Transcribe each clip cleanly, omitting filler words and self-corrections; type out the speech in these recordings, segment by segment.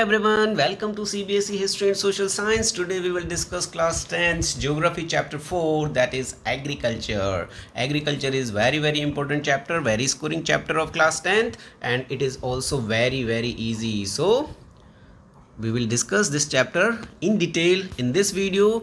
everyone, welcome to CBSE History and Social Science. Today we will discuss class 10th Geography chapter 4, that is agriculture. Agriculture is very important chapter, very scoring chapter of class 10th, and it is also very easy. So we will discuss this chapter in detail in this video.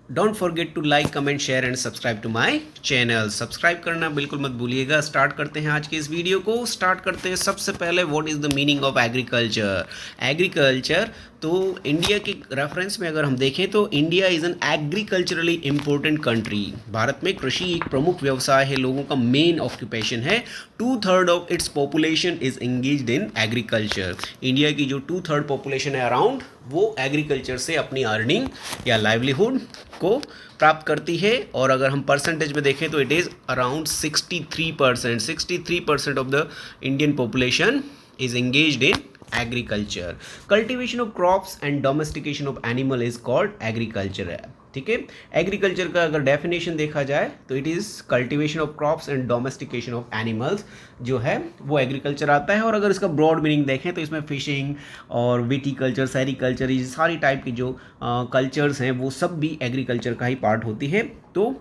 Don't forget to like comment share and subscribe to my channel. Subscribe करना बिल्कुल मत भूलिएगा. Start करते हैं आज के इस video को. स्टार्ट करते हैं सबसे पहले what is the meaning of agriculture. Agriculture तो इंडिया के रेफरेंस में अगर हम देखें तो India is an agriculturally important country. Bharat में कृषि एक प्रमुख व्यवसाय है, लोगों का मेन ऑक्यूपेशन है. 2/3 of its population is engaged in agriculture. India की जो 2/3 पॉपुलेशन है अराउंड, वो एग्रीकल्चर से अपनी अर्निंग या लाइवलीहुड को प्राप्त करती है. और अगर हम परसेंटेज में देखें तो it is around 63%. 63% of the Indian population is engaged in agriculture. Cultivation of crops and domestication of animal is called agriculture. ठीक है, एग्रीकल्चर का अगर डेफिनेशन देखा जाए तो it is cultivation of crops and domestication of animals जो है वो एग्रीकल्चर आता है. और अगर इसका ब्रॉड मीनिंग देखें तो इसमें फिशिंग और विटीकल्चर, सेरिकल्चर, ये सारी टाइप की जो कल्चर्स हैं वो सब भी एग्रीकल्चर का ही पार्ट होती है. तो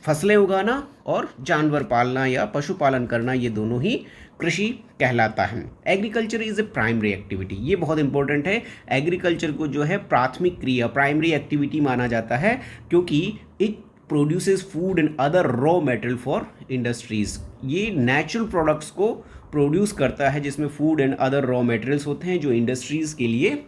फसलें उगाना और जानवर पालना या पशुपालन करना, ये दोनों ही कृषि कहलाता है. Agriculture is a primary activity. ये बहुत इंपॉर्टेंट है. एग्रीकल्चर को जो है प्राथमिक क्रिया, प्राइमरी एक्टिविटी माना जाता है, क्योंकि it produces food and other raw material for industries. ये नेचुरल प्रोडक्ट्स को प्रोड्यूस करता है जिसमें food and other raw materials होते हैं जो इंडस्ट्रीज़ के लिए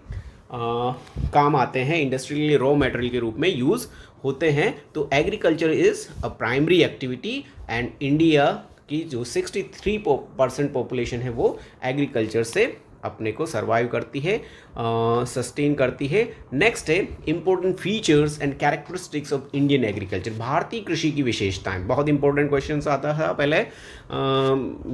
काम आते हैं, इंडस्ट्री के लिए रॉ मटेरियल के रूप में यूज़ होते हैं. तो agriculture is a primary activity and India की जो 63% पॉपुलेशन है वो एग्रीकल्चर से अपने को सर्वाइव करती है, सस्टेन करती है. नेक्स्ट है important features and characteristics of Indian agriculture. भारतीय कृषि की विशेषताएं. बहुत इंपॉर्टेंट क्वेश्चन आता था पहले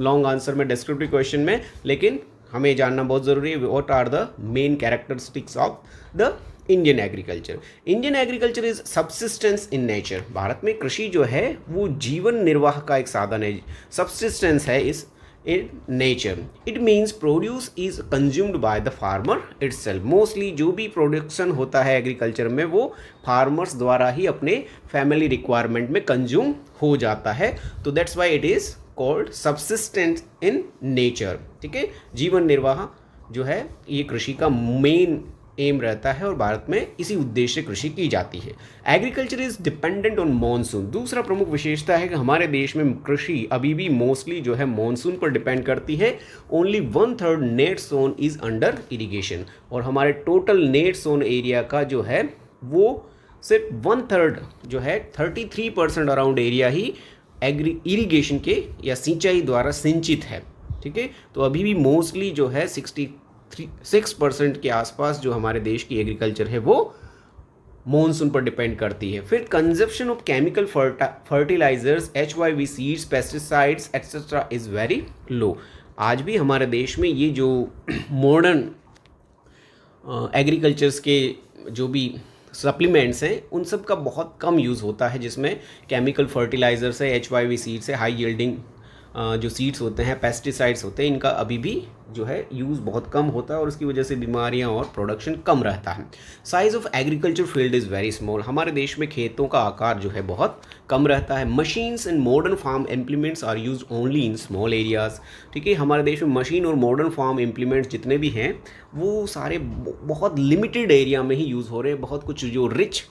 लॉन्ग आंसर में, डिस्क्रिप्टिव क्वेश्चन में, लेकिन हमें जानना बहुत ज़रूरी है what are the main characteristics of the Indian agriculture. Indian agriculture is subsistence in nature. Bharat में कृषि जो है वो जीवन निर्वाह का एक साधन है, सब्सिस्टेंस है इस in nature. It means produce is consumed by the farmer itself. Mostly जो भी प्रोडक्शन होता है एग्रीकल्चर में वो फार्मर्स द्वारा ही अपने फैमिली रिक्वायरमेंट में कंज्यूम हो जाता है. तो that's why it is called subsistence in nature. ठीक है, जीवन निर्वाह जो है ये कृषि का मेन एम रहता है और भारत में इसी उद्देश्य से कृषि की जाती है. Agriculture is dependent on monsoon. दूसरा प्रमुख विशेषता है कि हमारे देश में कृषि अभी भी मोस्टली जो है मॉनसून पर डिपेंड करती है. Only 1/3 net sown is under irrigation. और हमारे टोटल नेट सोन एरिया का जो है वो सिर्फ 1/3 जो है 33% अराउंड एरिया ही इरिगेशन के या सिंचाई द्वारा सिंचित है. ठीक है, तो अभी भी मोस्टली जो है 6% के आसपास जो हमारे देश की एग्रीकल्चर है वो मॉनसून पर डिपेंड करती है. फिर consumption of chemical fertilisers, HYV seeds, pesticides etcetera is very low. आज भी हमारे देश में ये जो मॉडर्न एग्रीकल्चर्स के जो भी सप्लीमेंट्स हैं उन सब का बहुत कम यूज़ होता है, जिसमें केमिकल फर्टिलाइजर्स है, HYV सीड्स है, हाई यील्डिंग जो सीड्स होते हैं, पेस्टिसाइड्स होते हैं, इनका अभी भी जो है यूज़ बहुत कम होता है और उसकी वजह से बीमारियां और प्रोडक्शन कम रहता है. Size of agriculture field is very small. हमारे देश में खेतों का आकार जो है बहुत कम रहता है. Machines and modern farm implements are use only in small areas. ठीक है, हमारे देश में मशीन और मॉडर्न फार्म इम्प्लीमेंट्स जितने भी हैं वो सारे बहुत लिमिटेड एरिया में ही यूज़ हो रहे हैं. बहुत कुछ जो रिच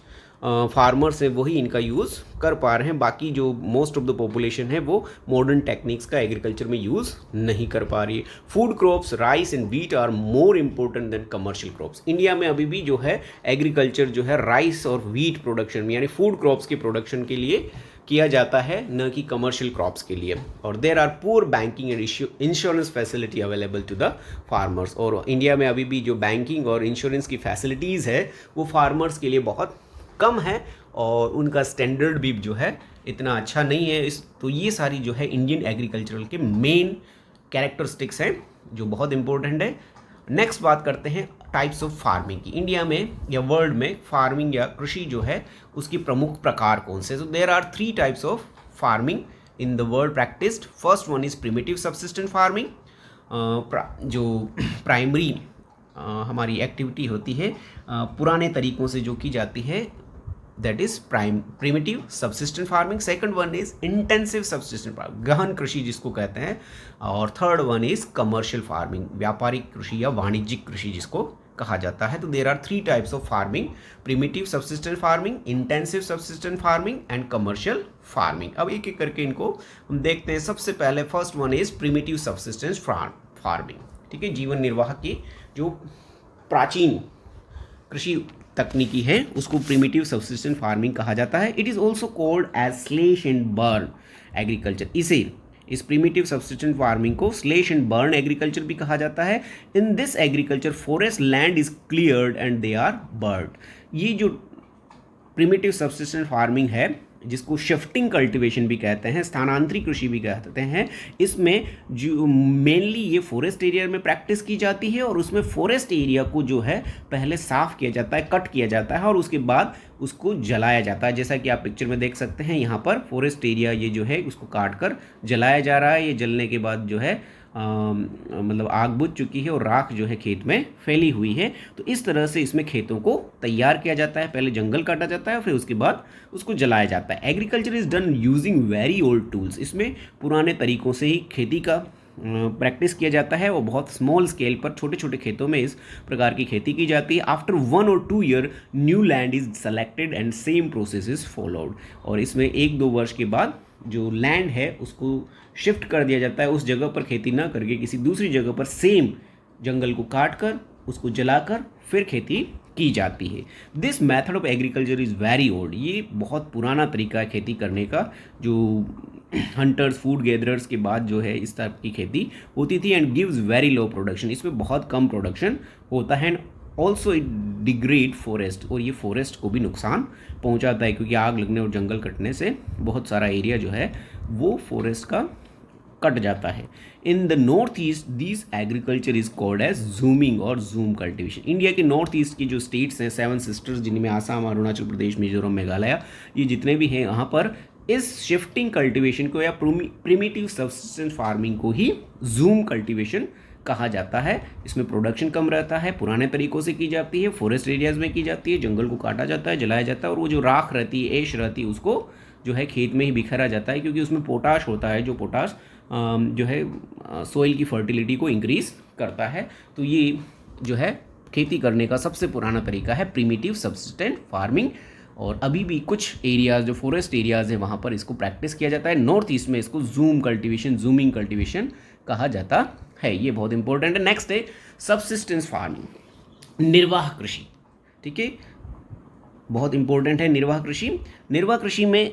फार्मर्स हैं वही इनका यूज़ कर पा रहे हैं. बाकी जो मोस्ट ऑफ द पॉपुलेशन है वो मॉडर्न टेक्निक्स का एग्रीकल्चर में यूज़ नहीं कर पा रही है. Food crops rice and wheat are more important than commercial crops. India में अभी भी जो है एग्रीकल्चर जो है राइस और व्हीट प्रोडक्शन में यानी फूड क्रॉप्स के प्रोडक्शन के लिए किया जाता है, न कि कमर्शियल क्रॉप्स के लिए. और there are poor banking and insurance facility available to the farmers. और इंडिया में अभी भी जो बैंकिंग और इंश्योरेंस की फैसिलिटीज़ है वो फार्मर्स के लिए बहुत कम है और उनका स्टैंडर्ड भी जो है इतना अच्छा नहीं है. तो ये सारी जो है इंडियन एग्रीकल्चरल के मेन कैरेक्टरिस्टिक्स हैं जो बहुत इंपॉर्टेंट है. नेक्स्ट बात करते हैं टाइप्स ऑफ फार्मिंग की. इंडिया में या वर्ल्ड में फार्मिंग या कृषि जो है उसकी प्रमुख प्रकार कौन से. तो there are 3 types of farming in the world practised. First one is primitive subsistent farming, जो प्राइमरी हमारी एक्टिविटी होती है पुराने तरीकों से जो की जाती है, that is primitive subsistent farming. Second one is intensive subsistent farming, गहन कृषि जिसको कहते हैं। और third one is commercial farming, व्यापारिक कृषि या वाणिज्यिक कृषि जिसको कहा जाता है। तो there are 3 types of farming, primitive subsistent farming, intensive subsistent farming and commercial farming. अब एक एक करके इनको हम देखते हैं। सबसे पहले first one is primitive subsistence farming, ठीक है। जीवन निर्वाह की जो प्राचीन कृषि तकनीकी है उसको प्रिमिटिव सबसिस्टेंट फार्मिंग कहा जाता है। It is also called as slash and burn agriculture. इस प्रिमिटिव सबसिस्टेंट फार्मिंग को स्लेश एंड बर्न एग्रीकल्चर भी कहा जाता है। In this agriculture forest land is cleared and they are burned. ये जो प्रिमिटिव सबसिस्टेंट फार्मिंग है, जिसको शिफ्टिंग कल्टीवेशन भी कहते हैं, स्थानांतरित कृषि भी कहते हैं, इसमें जो मेनली ये फॉरेस्ट एरिया में प्रैक्टिस की जाती है और उसमें फॉरेस्ट एरिया को जो है पहले साफ किया जाता है, कट किया जाता है और उसके बाद उसको जलाया जाता है। जैसा कि आप पिक्चर में देख सकते हैं, यहाँ पर फॉरेस्ट एरिया ये जो है उसको काट कर जलाया जा रहा है। ये जलने के बाद जो है मतलब आग बुझ चुकी है और राख जो है खेत में फैली हुई है। तो इस तरह से इसमें खेतों को तैयार किया जाता है। पहले जंगल काटा जाता है, फिर उसके बाद उसको जलाया जाता है। Agriculture is done using very old tools. इसमें पुराने तरीकों से ही खेती का प्रैक्टिस किया जाता है और बहुत स्मॉल स्केल पर छोटे छोटे खेतों में इस प्रकार की खेती की जाती है। After 1 or 2 year new land is selected and same process is followed. और इसमें 1-2 वर्ष के बाद जो लैंड है उसको शिफ्ट कर दिया जाता है। उस जगह पर खेती ना करके किसी दूसरी जगह पर सेम जंगल को काट कर उसको जलाकर फिर खेती की जाती है। This method of agriculture is very old. ये बहुत पुराना तरीका है खेती करने का। जो हंटर्स फूड गैदरर्स के बाद जो है इस तरह की खेती होती थी and gives very low production. इसमें बहुत कम प्रोडक्शन होता है। ऑल्सो इट डिग्रेड फॉरेस्ट, और ये फॉरेस्ट को भी नुकसान पहुंचाता है क्योंकि आग लगने और जंगल कटने से बहुत सारा एरिया जो है वो फॉरेस्ट का कट जाता है। In the north east this agriculture is called as jhuming और जूम कल्टीवेशन। इंडिया के नॉर्थ ईस्ट की जो स्टेट्स हैं 7 सिस्टर्स, जिनमें आसाम, अरुणाचल प्रदेश, मिजोरम, मेघालय, ये जितने भी हैं, यहाँ पर इस शिफ्टिंग कल्टीवेशन को या प्रिमिटिव सबसिस्टेंस फार्मिंग को ही जूम कल्टीवेशन कहा जाता है। इसमें प्रोडक्शन कम रहता है, पुराने तरीकों से की जाती है, फॉरेस्ट एरियाज में की जाती है, जंगल को काटा जाता है, जलाया जाता है और वो जो राख रहती है, ऐश रहती है, उसको जो है खेत में ही बिखरा जाता है क्योंकि उसमें पोटाश होता है, जो पोटाश जो है सोइल की फर्टिलिटी को इंक्रीज करता है। तो ये जो है खेती करने का सबसे पुराना तरीका है प्रिमिटिव सबसिस्टेंट फार्मिंग। और अभी भी कुछ एरियाज जो फॉरेस्ट एरियाज है वहाँ पर इसको प्रैक्टिस किया जाता है। नॉर्थ ईस्ट में इसको जूमिंग कल्टीवेशन कहा जाता है। ये बहुत इंपॉर्टेंट है। नेक्स्ट है सबसिस्टेंस फार्मिंग, निर्वाह कृषि, ठीक है, बहुत इंपॉर्टेंट है। निर्वाह कृषि में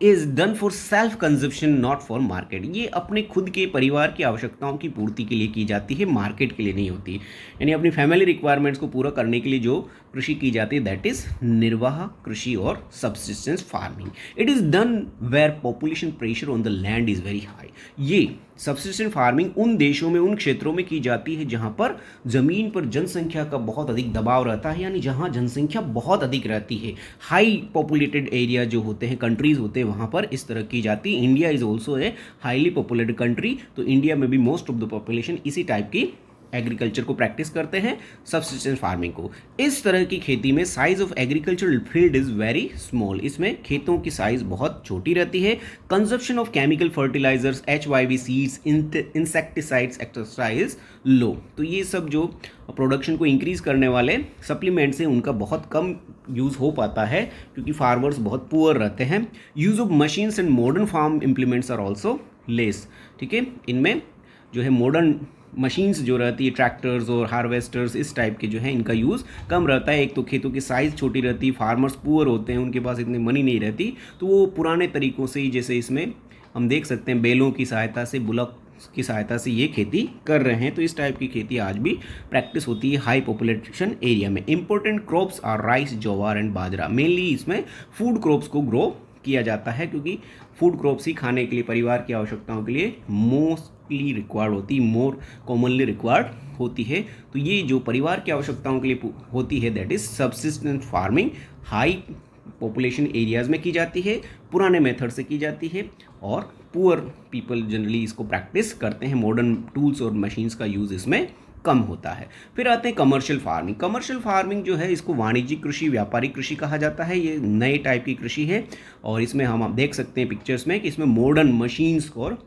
is done for self consumption not for market. ये अपने खुद के परिवार की आवश्यकताओं की पूर्ति के लिए की जाती है, मार्केट के लिए नहीं होती। यानी अपनी फैमिली रिक्वायरमेंट्स को पूरा करने के लिए जो कृषि की जाती है दैट इज निर्वाह कृषि और subsistence farming. It is done where population pressure on the land is very high. ये सबसिस्टेंट फार्मिंग उन देशों में, उन क्षेत्रों में की जाती है जहाँ पर ज़मीन पर जनसंख्या का बहुत अधिक दबाव रहता है, यानी जहाँ जनसंख्या बहुत अधिक रहती है, हाई पॉपुलेटेड एरिया जो होते हैं, कंट्रीज़ होते हैं, वहाँ पर इस तरह की जाती है। India is also a highly populated country, तो इंडिया में भी मोस्ट ऑफ द पॉपुलेशन इसी टाइप की एग्रीकल्चर को प्रैक्टिस करते हैं, सबसिस्टेंस फार्मिंग को। इस तरह की खेती में size of agricultural field is very small. इसमें खेतों की साइज़ बहुत छोटी रहती है। Consumption of chemical fertilisers, HYV seeds, insecticides etcetera is low. तो ये सब जो प्रोडक्शन को इंक्रीज करने वाले सप्लीमेंट्स हैं उनका बहुत कम यूज़ हो पाता है क्योंकि फार्मर्स बहुत पुअर रहते हैं। Use of machines and modern farm implements are also less, ठीक है। इनमें जो है मॉडर्न मशीन्स जो रहती है, ट्रैक्टर्स और हार्वेस्टर्स, इस टाइप के जो है इनका यूज़ कम रहता है। एक तो खेतों की साइज़ छोटी रहती है, फार्मर्स पुअर होते हैं, उनके पास इतनी मनी नहीं रहती, तो वो पुराने तरीकों से ही, जैसे इसमें हम देख सकते हैं बैलों की सहायता से, बुलक की सहायता से ये खेती कर रहे हैं। तो इस टाइप की खेती आज भी प्रैक्टिस होती है हाई पॉपुलेशन एरिया में। Important crops are rice, jowar and bajra. Mainly इसमें फूड क्रॉप्स को ग्रो किया जाता है क्योंकि फूड क्रॉप्स ही खाने के लिए, परिवार की आवश्यकताओं के लिए मोस्टली रिक्वायर्ड होती, मोर कॉमनली रिक्वायर्ड होती है। तो ये जो परिवार की आवश्यकताओं के लिए होती है that is subsistence farming, high population areas में की जाती है, पुराने मेथड से की जाती है और पुअर पीपल जनरली इसको प्रैक्टिस करते हैं। मॉडर्न टूल्स और मशीन्स का यूज़ इसमें कम होता है। फिर आते हैं कमर्शियल फार्मिंग। कमर्शियल फार्मिंग जो है इसको वाणिज्यिक कृषि, व्यापारिक कृषि कहा जाता है। ये नए टाइप की कृषि है और इसमें हम आप देख सकते हैं पिक्चर्स में कि इसमें मॉडर्न मशीन्स और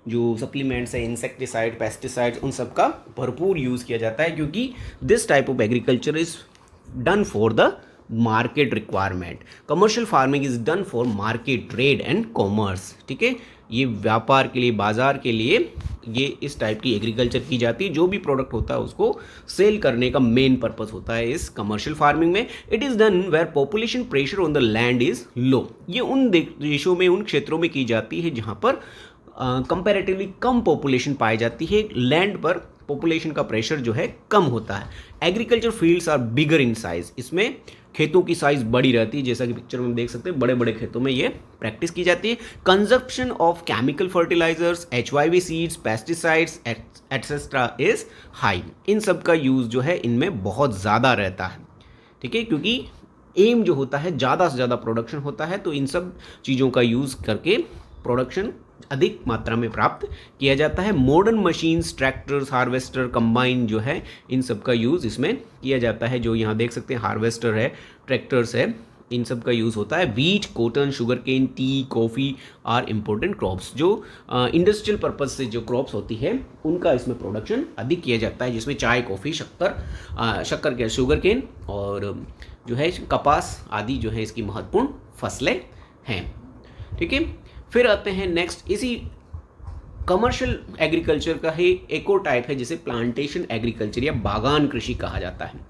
जो सप्लीमेंट्स है, इंसेक्टिसाइड, पेस्टिसाइड्स, उन सब का भरपूर यूज़ किया जाता है, क्योंकि this type of agriculture is done for the market requirement. Commercial farming is done for market, trade and commerce. ठीक है, ये व्यापार के लिए, बाजार के लिए ये इस टाइप की एग्रीकल्चर की जाती है। जो भी प्रोडक्ट होता है उसको सेल करने का मेन पर्पस होता है इस कमर्शियल फार्मिंग में। It is done where population pressure on the land is low. ये उन देशों में, उन क्षेत्रों में की जाती है जहाँ पर कंपैरेटिवली कम पॉपुलेशन पाई जाती है, लैंड पर पॉपुलेशन का प्रेशर जो है कम होता है। Agriculture fields are bigger in size. इसमें खेतों की साइज बड़ी रहती है, जैसा कि पिक्चर में देख सकते हैं, बड़े बड़े खेतों में ये प्रैक्टिस की जाती है। Consumption of chemical fertilisers, HYV seeds, pesticides etcetera is high. इन सब का यूज़ जो है इनमें बहुत ज़्यादा रहता है। ठीक है, क्योंकि एम जो होता है ज़्यादा से ज़्यादा प्रोडक्शन होता है, तो इन सब चीज़ों का यूज़ करके प्रोडक्शन अधिक मात्रा में प्राप्त किया जाता है। Modern machines, tractors, harvester, combine जो है, इन सब का यूज़ इसमें किया जाता है। जो यहाँ देख सकते हैं हार्वेस्टर है, ट्रैक्टर्स है, इन सब का यूज़ होता है। Wheat, cotton, sugarcane, tea, coffee are important crops. जो इंडस्ट्रियल पर्पज से जो क्रॉप्स होती है उनका इसमें प्रोडक्शन अधिक किया जाता है, जिसमें चाय, कॉफ़ी, शक्कर के शुगर केन और जो है कपास आदि जो है इसकी महत्वपूर्ण फसलें हैं। ठीक है, फिर आते हैं नेक्स्ट, इसी कमर्शियल एग्रीकल्चर का ही एक और टाइप है जिसे प्लांटेशन एग्रीकल्चर या बागान कृषि कहा जाता है।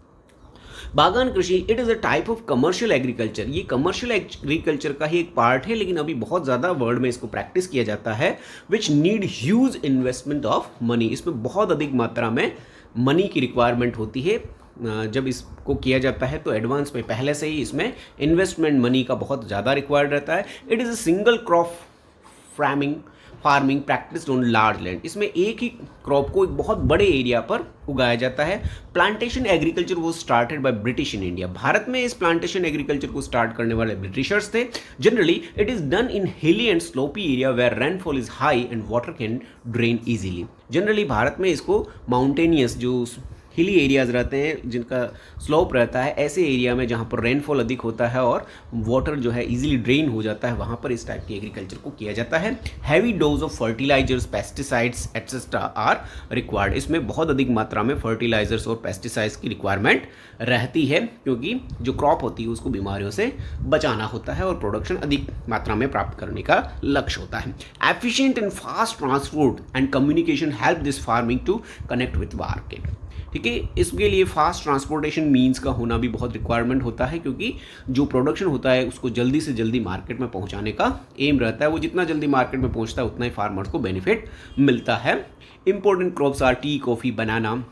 बागान कृषि, it is a type of commercial agriculture. ये कमर्शियल एग्रीकल्चर का ही एक पार्ट है, लेकिन अभी बहुत ज़्यादा वर्ल्ड में इसको प्रैक्टिस किया जाता है। Which need huge investment of money. इसमें बहुत अधिक मात्रा में मनी की रिक्वायरमेंट होती है। जब इसको किया जाता है तो एडवांस में पहले से ही इसमें इन्वेस्टमेंट मनी का बहुत ज़्यादा रिक्वायर्ड रहता है। It is a single crop farming practised on large land. इसमें एक ही क्रॉप को एक बहुत बड़े एरिया पर उगाया जाता है। प्लांटेशन एग्रीकल्चर वो started by British in India. Bharat में इस प्लांटेशन एग्रीकल्चर को स्टार्ट करने वाले ब्रिटिशर्स थे। Generally it is done in hilly and slopy area where rainfall is high and water can drain easily. Generally Bharat में इसको माउंटेनियस, जो हिली एरियाज रहते हैं जिनका स्लोप रहता है, ऐसे एरिया में जहाँ पर रेनफॉल अधिक होता है और वाटर जो है इजीली ड्रेन हो जाता है, वहाँ पर इस टाइप की एग्रीकल्चर को किया जाता है। Heavy dose of fertilisers, pesticides etcetera are required. इसमें बहुत अधिक मात्रा में फर्टिलाइजर्स और पेस्टिसाइड्स की रिक्वायरमेंट रहती है, क्योंकि जो क्रॉप होती है उसको बीमारियों से बचाना होता है और प्रोडक्शन अधिक मात्रा में प्राप्त करने का लक्ष्य होता है। Efficient and fast transport and communication help this farming to connect with market. ठीक है, इसके लिए फास्ट ट्रांसपोर्टेशन मीन्स का होना भी बहुत रिक्वायरमेंट होता है, क्योंकि जो प्रोडक्शन होता है उसको जल्दी से जल्दी मार्केट में पहुंचाने का एम रहता है। वो जितना जल्दी मार्केट में पहुंचता है उतना ही फार्मर्स को बेनिफिट मिलता है। Important crops are tea, coffee, banana,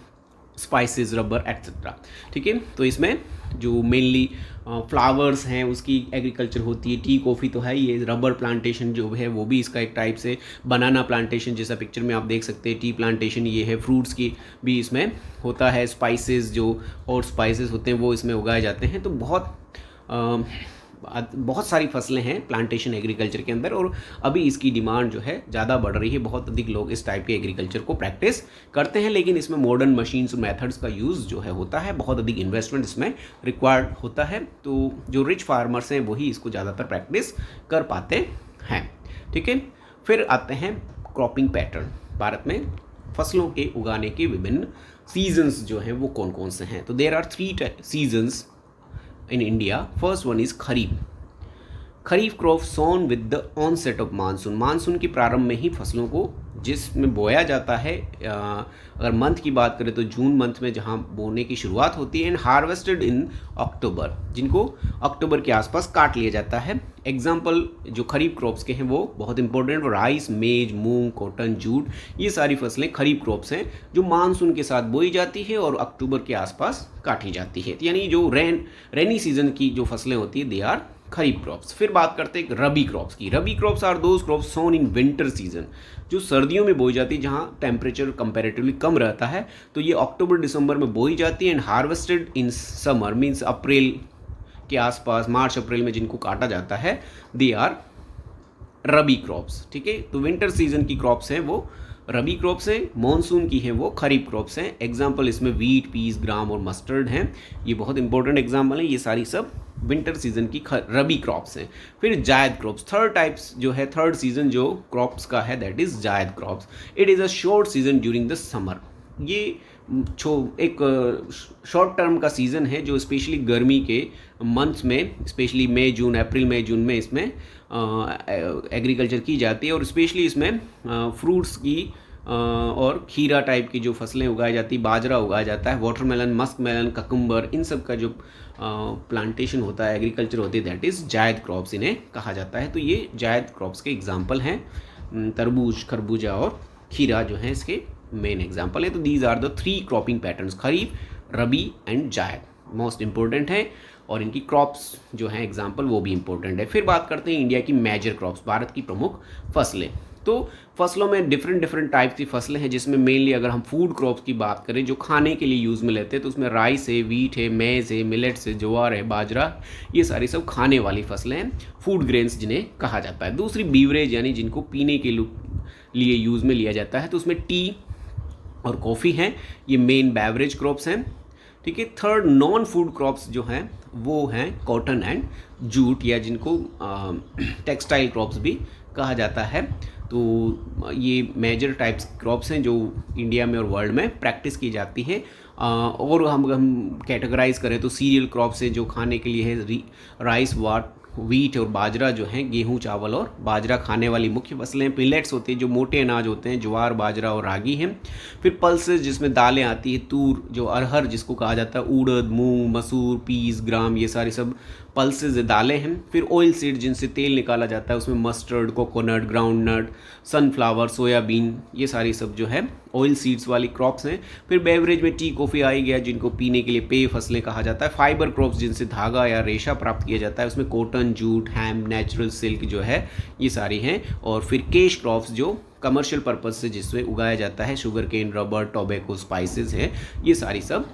spices, rubber etcetera. ठीक है, तो इसमें जो मेनली फ्लावर्स हैं उसकी एग्रीकल्चर होती है। टी, कॉफ़ी तो है, ये रबर प्लांटेशन जो है वो भी इसका एक टाइप से, बनाना प्लांटेशन जैसा पिक्चर में आप देख सकते हैं, टी प्लांटेशन ये है, फ्रूट्स की भी इसमें होता है। स्पाइसेस जो और स्पाइसेस होते हैं वो इसमें उगाए जाते हैं। तो बहुत सारी फसलें हैं प्लांटेशन एग्रीकल्चर के अंदर, और अभी इसकी डिमांड जो है ज़्यादा बढ़ रही है। बहुत अधिक लोग इस टाइप के एग्रीकल्चर को प्रैक्टिस करते हैं, लेकिन इसमें मॉडर्न मशीन्स और मेथड्स का यूज़ जो है होता है, बहुत अधिक इन्वेस्टमेंट इसमें रिक्वायर्ड होता है। तो जो रिच फार्मर्स हैं वही इसको ज़्यादातर प्रैक्टिस कर पाते हैं। ठीक है, फिर आते हैं क्रॉपिंग पैटर्न। भारत में फसलों के उगाने के विभिन्न सीजन्स जो हैं वो कौन कौन से हैं। तो there are 3 seasons in India. First one is kharif. Kharif crop sown with the onset of monsoon. Monsoon के प्रारंभ में ही फसलों को जिसमें बोया जाता है, अगर मंथ की बात करें तो जून मंथ में जहाँ बोने की शुरुआत होती है, एंड हार्वेस्टेड इन अक्टूबर, जिनको अक्टूबर के आसपास काट लिया जाता है। एग्जाम्पल जो खरीफ क्रॉप्स के हैं वो बहुत इंपॉर्टेंट, राइस, मेज, मूंग, कॉटन, जूट, ये सारी फसलें खरीफ क्रॉप्स हैं जो मानसून के साथ बोई जाती है और अक्टूबर के आसपास काटी जाती है। यानी जो रेनी सीजन की जो फसलें होती है दे आर खरीफ क्रॉप्स। फिर बात करते हैं रबी क्रॉप्स की। Rabi crops are those crops sown in winter season, जो सर्दियों में बोई जाती है जहाँ टेम्परेचर कंपैरेटिवली कम रहता है। तो ये अक्टूबर दिसंबर में बोई जाती है and harvested in summer, means April के आसपास, मार्च अप्रैल में जिनको काटा जाता है, दे आर रबी क्रॉप्स। ठीक है, तो विंटर सीजन की क्रॉप्स हैं वो रबी क्रॉप्स हैं, मॉनसून की हैं वो खरीफ क्रॉप्स हैं। एग्जाम्पल इसमें वीट, पीस, ग्राम और मस्टर्ड हैं। ये बहुत इंपॉर्टेंट एग्जाम्पल हैं। ये सारी सब विंटर सीजन की रबी क्रॉप्स हैं। फिर जायद क्रॉप्स, थर्ड टाइप्स जो है, थर्ड सीजन जो क्रॉप्स का है दैट इज जायद crops. It is a short season during the summer. ये एक शॉर्ट टर्म का सीज़न है जो स्पेशली गर्मी के मंथ्स में, स्पेशली मई जून, अप्रैल मई जून में इसमें एग्रीकल्चर की जाती है। और स्पेशली इसमें फ्रूट्स की और खीरा टाइप की जो फसलें उगाई जाती, बाजरा उगाया जाता है, वाटरमेलन, मस्क मेलन, ककुम्बर, इन सब का जो प्लांटेशन होता है, एग्रीकल्चर होती है, दैट इज़ जायद क्रॉप्स इन्हें कहा जाता है। तो ये जायद क्रॉप्स के एग्जाम्पल हैं। तरबूज, खरबूजा और खीरा जो है इसके मेन एग्जाम्पल है। तो these are the 3 cropping patterns, kharif, rabi and zaid most important है। और इनकी क्रॉप्स जो हैं एग्जाम्पल वो भी इंपॉर्टेंट है। फिर बात करते हैं इंडिया की मेजर क्रॉप्स, भारत की प्रमुख फसलें। तो फसलों में डिफरेंट टाइप की फसलें हैं, जिसमें मेनली अगर हम फूड क्रॉप्स की बात करें जो खाने के लिए यूज़ में लेते हैं, तो उसमें राइस है, वीट है, मेज़ है, मिलेट्स है, ज्वार है, बाजरा, ये सारी सब खाने वाली फसलें हैं, फूड ग्रेन्स जिन्हें कहा जाता है। दूसरी बीवरेज यानी जिनको पीने के लिए यूज़ में लिया जाता है, तो उसमें टी और कॉफ़ी हैं, ये मेन बेवरेज क्रॉप्स हैं। ठीक है। थर्ड नॉन फूड क्रॉप्स जो हैं वो हैं कॉटन एंड जूट, या जिनको टेक्सटाइल क्रॉप्स भी कहा जाता है। तो ये मेजर टाइप्स क्रॉप्स हैं जो इंडिया में और वर्ल्ड में प्रैक्टिस की जाती है। और हम कैटेगराइज करें तो सीरियल क्रॉप्स हैं जो खाने के लिए है, राइस, वीट और बाजरा जो हैं, गेहूं, चावल और बाजरा खाने वाली मुख्य फसलें। मिलेट्स होती हैं जो मोटे अनाज होते हैं, ज्वार, बाजरा और रागी हैं। फिर पल्सेस जिसमें दालें आती हैं, तूर जो अरहर जिसको कहा जाता है, उड़द, मूंग, मसूर, पीस, ग्राम, ये सारी सब पल्सेस दालें हैं। फिर ऑयल सीड जिनसे तेल निकाला जाता है, उसमें mustard, coconut, groundnut, sunflower, soybean, ये सारी सब जो है ऑयल सीड्स वाली क्रॉप्स हैं। फिर बेवरेज में टी, कॉफ़ी आ गया जिनको पीने के लिए पेय फसलें कहा जाता है। फाइबर क्रॉप्स जिनसे धागा या रेशा प्राप्त किया जाता है, उसमें cotton, jute, hemp, natural silk जो है, ये सारी हैं। और फिर केश क्रॉप्स जो कमर्शियल पर्पज से जिसमें उगाया जाता है, sugarcane, rubber, tobacco, spices हैं, ये सारी सब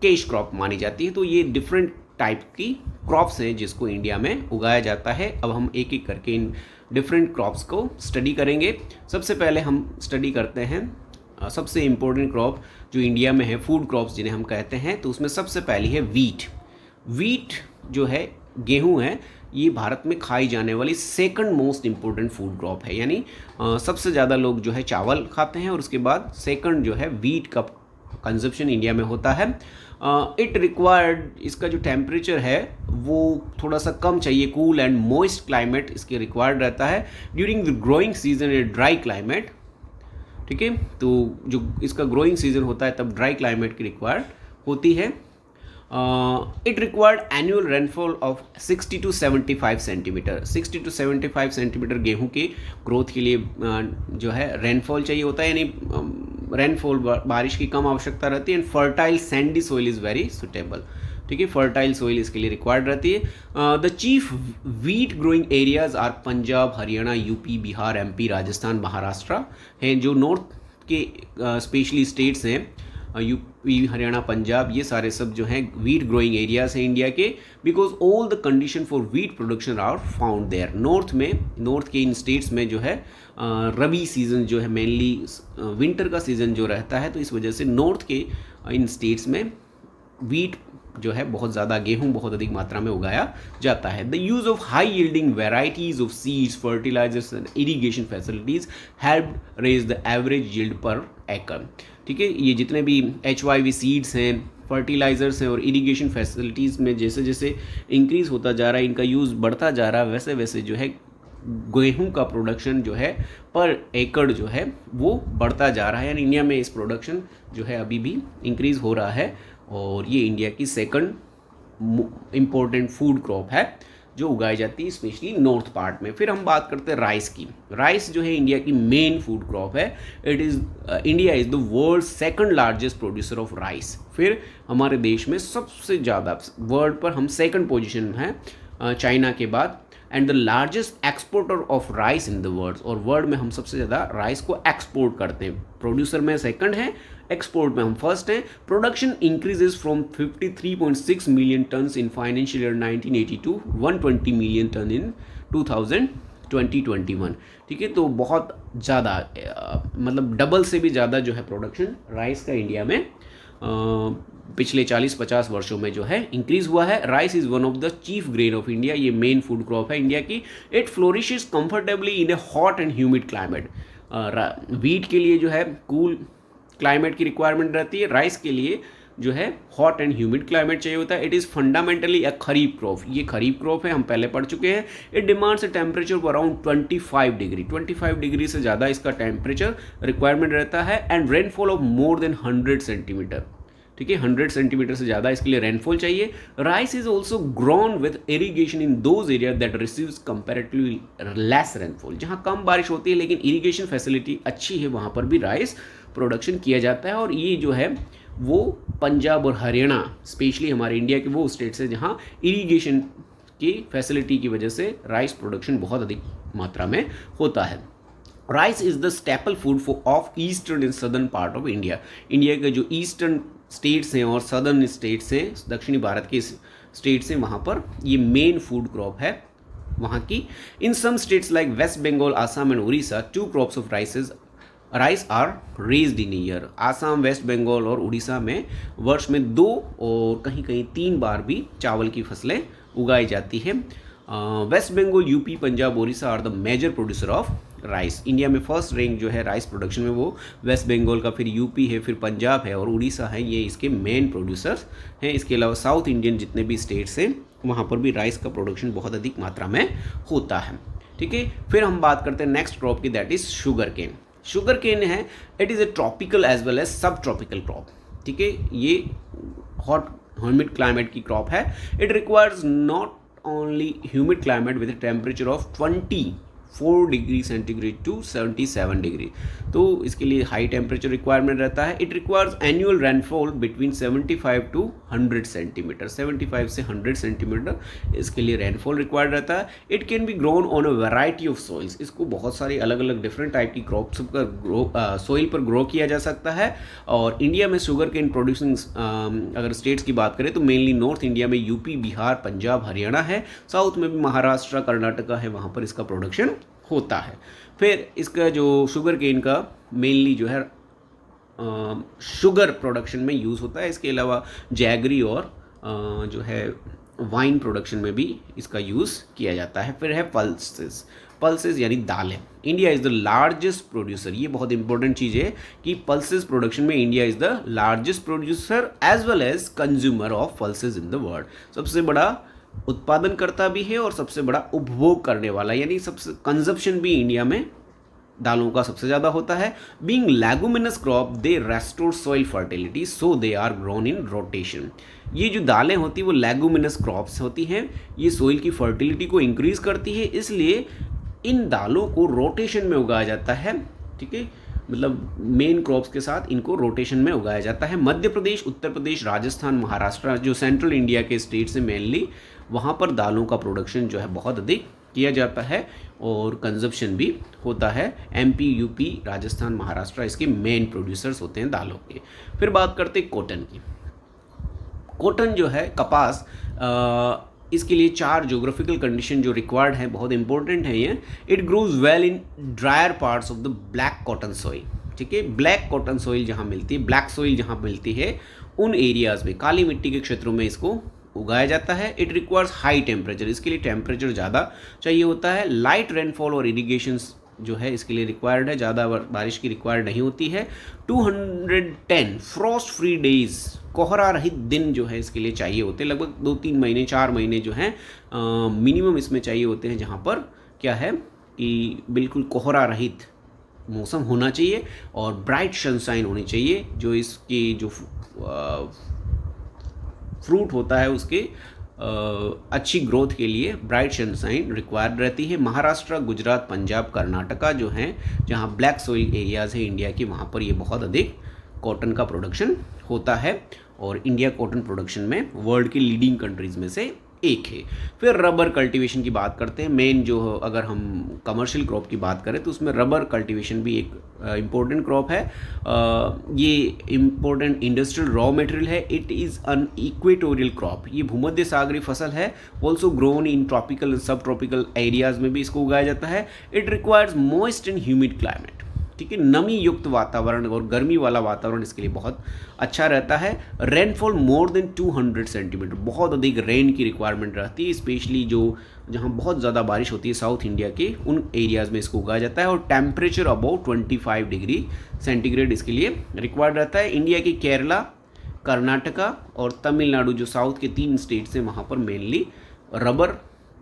केश क्रॉप मानी जाती है। तो ये डिफरेंट टाइप की क्रॉप्स हैं जिसको इंडिया में उगाया जाता है। अब हम एक एक करके इन डिफरेंट क्रॉप्स को स्टडी करेंगे। सबसे पहले हम स्टडी करते हैं सबसे इम्पोर्टेंट क्रॉप जो इंडिया में है, फूड क्रॉप्स जिन्हें हम कहते हैं। तो उसमें सबसे पहली है वीट। वीट जो है गेहूं है, ये भारत में खाई जाने वाली second most important food crop है। यानी सबसे ज़्यादा लोग जो है चावल खाते हैं और उसके बाद सेकंड जो है वीट का कंजप्शन इंडिया में होता है। इट रिक्वायर्ड, इसका जो टेम्परेचर है वो थोड़ा सा कम चाहिए, कूल एंड मॉइस्ट क्लाइमेट इसके रिक्वायर्ड रहता है during the growing season a dry climate. ठीक है। तो जो इसका ग्रोइंग सीजन होता है तब ड्राई क्लाइमेट की रिक्वायर्ड होती है। It required annual rainfall of 60 to 75 centimetre. 60 to 75 centimetre गेहूं की ग्रोथ के लिए जो है रेनफॉल चाहिए होता है, यानी रेनफॉल, बारिश की कम आवश्यकता रहती है। And fertile sandy soil is very suitable. ठीक है, फर्टाइल सोइल इसके लिए रिक्वायर्ड रहती है। The chief wheat growing areas are Punjab, Haryana, UP, Bihar, MP, Rajasthan, Maharashtra हैं। जो नॉर्थ के स्पेशली स्टेट्स हैं, यूपी, हरियाणा, पंजाब, ये सारे सब जो हैं वीट ग्रोइंग एरियाज हैं इंडिया के। Because all the condition for wheat production are found there. North के इन स्टेट्स में जो है रबी सीजन जो है मेनली विंटर का सीजन जो रहता है, तो इस वजह से नॉर्थ के इन स्टेट्स में वीट जो है बहुत ज़्यादा, गेहूं बहुत अधिक मात्रा में उगाया जाता है। The use of high yielding varieties of seeds, fertilisers and irrigation facilities help raise the average yield per acre. ठीक है, ये जितने भी HYV सीड्स हैं, फर्टिलाइजर्स हैं और इरीगेशन फैसिलिटीज़ में जैसे जैसे इंक्रीज़ होता जा रहा है, इनका यूज़ बढ़ता जा रहा है, वैसे वैसे जो है गेहूं का प्रोडक्शन जो है पर एकड़ जो है वो बढ़ता जा रहा है। यानी इंडिया में इस प्रोडक्शन जो है अभी भी इंक्रीज़ हो रहा है और ये इंडिया की सेकंड इम्पोर्टेंट फूड क्रॉप है जो उगाई जाती है स्पेशली नॉर्थ पार्ट में। फिर हम बात करते हैं राइस की। राइस जो है इंडिया की मेन फूड क्रॉप है। India is the world second largest producer of rice. फिर हमारे देश में सबसे ज़्यादा वर्ल्ड पर हम सेकंड पोजीशन में हैं चाइना के बाद, and the largest exporter of rice in the world. और वर्ल्ड में हम सबसे ज़्यादा राइस को एक्सपोर्ट करते हैं। प्रोड्यूसर में सेकंड है, एक्सपोर्ट में हम फर्स्ट हैं। Production increases from 53.6 million tons in financial year 1980 to 120 million ton in 2020। 2021। ठीक है, तो बहुत ज़्यादा मतलब डबल से भी ज़्यादा जो है प्रोडक्शन राइस का इंडिया में पिछले 40-50 वर्षों में जो है इंक्रीज हुआ है। Rice is one of the chief grain of India, ये मेन फूड क्रॉप है इंडिया की। It flourishes comfortably in a hot and humid climate. Wheat के लिए जो है कूल क्लाइमेट की रिक्वायरमेंट रहती है, राइस के लिए जो है हॉट एंड ह्यूमिड क्लाइमेट चाहिए होता है। It is fundamentally a kharif crop, ये खरीफ क्रॉप है, हम पहले पढ़ चुके हैं। It demands a temperature of around 25 degree, 25 degree से ज़्यादा इसका टेम्परेचर रिक्वायरमेंट रहता है। And rainfall of more than 100 centimetre, ठीक है, 100 सेंटीमीटर से ज़्यादा इसके लिए रेनफॉल चाहिए। Rice is also grown with irrigation in those area that receives comparatively less rainfall, जहाँ कम बारिश होती है लेकिन इरीगेशन फैसिलिटी अच्छी है, वहाँ पर भी राइस प्रोडक्शन किया जाता है। और ये जो है वो पंजाब और हरियाणा स्पेशली हमारे इंडिया के वो स्टेट्स है जहाँ इरीगेशन की फैसिलिटी की वजह से राइस प्रोडक्शन बहुत अधिक मात्रा में होता है। Rice is the staple food of eastern and southern part of India. India के जो ईस्टर्न स्टेट्स हैं और सदर्न स्टेट्स हैं, दक्षिणी भारत के स्टेट्स हैं, वहाँ पर ये मेन फूड क्रॉप है वहाँ की। In some states like West Bengal, Assam and Orissa 2 crops of rice are raised in year. Assam, West Bengal और उड़ीसा में वर्ष में 2 और कहीं कहीं 3 बार भी चावल की फसलें उगाई जाती है। West Bengal, UP, Punjab, Orissa are the major producer of rice. India में फर्स्ट रैंक जो है राइस प्रोडक्शन में वो वेस्ट बंगाल का, फिर यूपी है, फिर पंजाब है और उड़ीसा है, ये इसके मेन प्रोड्यूसर्स हैं। इसके अलावा साउथ इंडियन जितने भी स्टेट्स हैं वहाँ पर भी राइस का प्रोडक्शन बहुत अधिक मात्रा में होता है। ठीक है, फिर हम बात करते हैं नेक्स्ट क्रॉप की, that is sugar cane. Sugar cane है, it is a tropical as well as sub tropical crop. ठीक है, ये हॉट ह्यूमिड क्लाइमेट की क्रॉप है। It requires not only humid climate with temperature of 24 degree centigrade to 77 degree, तो इसके लिए high temperature requirement रहता है। It requires annual rainfall between 75 to 100 centimetre, 75 से 100 सेंटीमीटर इसके लिए रेनफॉल रिक्वायर्ड रहता है। It can be grown on a variety of soils, इसको बहुत सारी अलग अलग डिफरेंट टाइप की क्रॉप्स पर सॉइल पर ग्रो किया जा सकता है। और इंडिया में शुगर केन प्रोड्यूसिंग अगर स्टेट्स की बात करें तो मेनली नॉर्थ इंडिया में यूपी, बिहार, पंजाब, हरियाणा है। साउथ में भी महाराष्ट्र, कर्नाटका है, वहाँ पर इसका प्रोडक्शन होता है। फिर इसका जो शुगर केन का मेनली जो है शुगर प्रोडक्शन में यूज़ होता है। इसके अलावा जैगरी और जो है वाइन प्रोडक्शन में भी इसका यूज़ किया जाता है। फिर है पल्सेस यानी दालें। India is the largest producer, ये बहुत इंपॉर्टेंट चीज़ है कि पल्सेस प्रोडक्शन में India is the largest producer as well as consumer of pulses in the world. सबसे बड़ा उत्पादन करता भी है और सबसे बड़ा उपभोग करने वाला, यानी सबसे कंजप्शन भी इंडिया में दालों का सबसे ज़्यादा होता है। Being leguminous crop they restore soil fertility so they are grown in rotation. ये जो दालें होती हैं वो लेगुमिनस क्रॉप्स होती हैं, ये सॉइल की फर्टिलिटी को इंक्रीज करती है, इसलिए इन दालों को रोटेशन में उगाया जाता है। ठीक है, मतलब मेन क्रॉप्स के साथ इनको रोटेशन में उगाया जाता है। मध्य प्रदेश, उत्तर प्रदेश, राजस्थान, महाराष्ट्र जो सेंट्रल इंडिया के स्टेट्स हैं मेनली, वहाँ पर दालों का प्रोडक्शन जो है बहुत अधिक किया जाता है और कंजप्शन भी होता है। एमपी, यूपी, राजस्थान, महाराष्ट्र इसके मेन प्रोड्यूसर्स होते हैं दालों के। फिर बात करते हैं कॉटन की। कॉटन जो है कपास, इसके लिए 4 जोग्राफिकल कंडीशन जो रिक्वायर्ड है, बहुत इंपॉर्टेंट है ये। It grows well in dryer parts of the black cotton soil. ठीक है, ब्लैक कॉटन सॉइल जहाँ मिलती है, ब्लैक सॉइल जहाँ मिलती है, उन एरियाज़ में, काली मिट्टी के क्षेत्रों में इसको उगाया जाता है। इट रिक्वायर्स हाई टेम्परेचर, इसके लिए टेम्परेचर ज़्यादा चाहिए होता है। लाइट रेनफॉल और इरीगेशन जो है इसके लिए रिक्वायर्ड है, ज़्यादा बारिश की रिक्वायर्ड नहीं होती है। 210 फ्रॉस्ट फ्री डेज, कोहरा रहित दिन जो है इसके लिए चाहिए होते हैं। लगभग 2-3 महीने, 4 महीने जो हैं मिनिमम इसमें चाहिए होते हैं, जहाँ पर क्या है कि बिल्कुल कोहरा रहित मौसम होना चाहिए और ब्राइट सनशाइन होनी चाहिए। जो इसकी जो फ्रूट होता है उसके अच्छी ग्रोथ के लिए ब्राइट सनशाइन रिक्वायर्ड रहती है। महाराष्ट्र, गुजरात, पंजाब, कर्नाटका जो हैं, जहाँ ब्लैक सॉइल एरियाज़ है इंडिया के, वहाँ पर ये बहुत अधिक कॉटन का प्रोडक्शन होता है और इंडिया कॉटन प्रोडक्शन में वर्ल्ड की लीडिंग कंट्रीज़ में से एक है। फिर रबर कल्टीवेशन की बात करते हैं। मेन जो अगर हम कमर्शियल क्रॉप की बात करें तो उसमें रबर कल्टीवेशन भी एक इम्पोर्टेंट क्रॉप है। ये इम्पोर्टेंट इंडस्ट्रियल रॉ मटेरियल है। It is an equatorial crop, ये भूमध्य सागरीय फसल है। Also grown in tropical and सब ट्रॉपिकल एरियाज में भी इसको उगाया जाता है। It requires moist and humid climate, ठीक है, नमी युक्त वातावरण और गर्मी वाला वातावरण इसके लिए बहुत अच्छा रहता है। रेनफॉल मोर देन 200 सेंटीमीटर, बहुत अधिक रेन की रिक्वायरमेंट रहती है, स्पेशली जो जहाँ बहुत ज़्यादा बारिश होती है साउथ इंडिया के उन एरियाज़ में इसको उगाया जाता है। और टेम्परेचर अबाउट 25 डिग्री सेंटीग्रेड इसके लिए रिक्वायर्ड रहता है। इंडिया के केरला, कर्नाटका और तमिलनाडु जो साउथ के 3 स्टेट्स हैं वहाँ पर मेनली रबर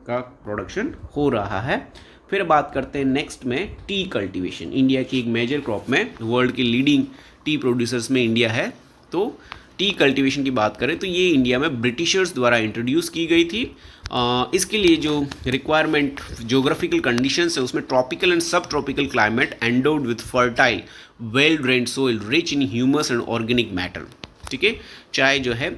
का प्रोडक्शन हो रहा है। फिर बात करते हैं नेक्स्ट में टी कल्टीवेशन। इंडिया की एक मेजर क्रॉप में, वर्ल्ड के लीडिंग टी प्रोड्यूसर्स में इंडिया है। तो टी कल्टीवेशन की बात करें तो ये इंडिया में ब्रिटिशर्स द्वारा इंट्रोड्यूस की गई थी। इसके लिए जो रिक्वायरमेंट जोग्राफिकल कंडीशंस है उसमें ट्रॉपिकल एंड सब tropical climate endowed with fertile well drained soil rich in humus and organic matter, ठीक है। चाहे जो है